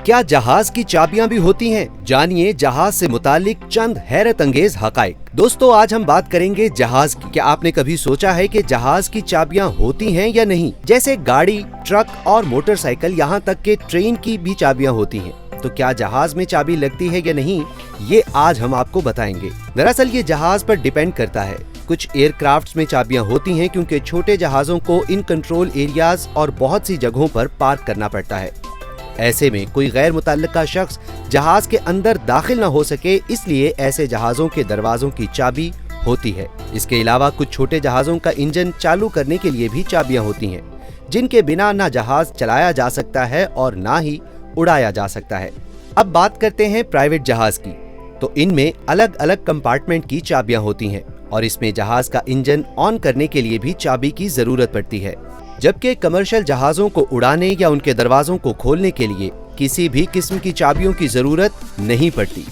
क्या जहाज की चाबियां भी होती हैं? जानिए जहाज से मुतालिक चंद हैरत अंगेज हकाइक। दोस्तों, आज हम बात करेंगे जहाज की। क्या आपने कभी सोचा है कि जहाज की चाबियां होती हैं या नहीं? जैसे गाड़ी, ट्रक और मोटरसाइकिल, यहाँ तक के ट्रेन की भी चाबियां होती हैं। तो क्या जहाज में चाबी लगती है या नहीं, ये आज हम आपको बताएंगे। दरअसल ये जहाज पर डिपेंड करता है। कुछ एयरक्राफ्ट्स में चाबियां होती हैं क्योंकि छोटे जहाजों को इन कंट्रोल एरियाज और बहुत सी जगहों पर पार्क करना पड़ता है। ऐसे में कोई गैर मुतल्लिका शख्स जहाज के अंदर दाखिल न हो सके, इसलिए ऐसे जहाजों के दरवाजों की चाबी होती है। इसके अलावा कुछ छोटे जहाजों का इंजन चालू करने के लिए भी चाबियां होती हैं, जिनके बिना ना जहाज चलाया जा सकता है और ना ही उड़ाया जा सकता है। अब बात करते हैं प्राइवेट जहाज की। तो इनमें अलग अलग कंपार्टमेंट की चाबियां होती हैं और इसमें जहाज का इंजन ऑन करने के लिए भी चाबी की जरूरत पड़ती है। जबकि कमर्शियल जहाजों को उड़ाने या उनके दरवाजों को खोलने के लिए किसी भी किस्म की चाबियों की जरूरत नहीं पड़ती।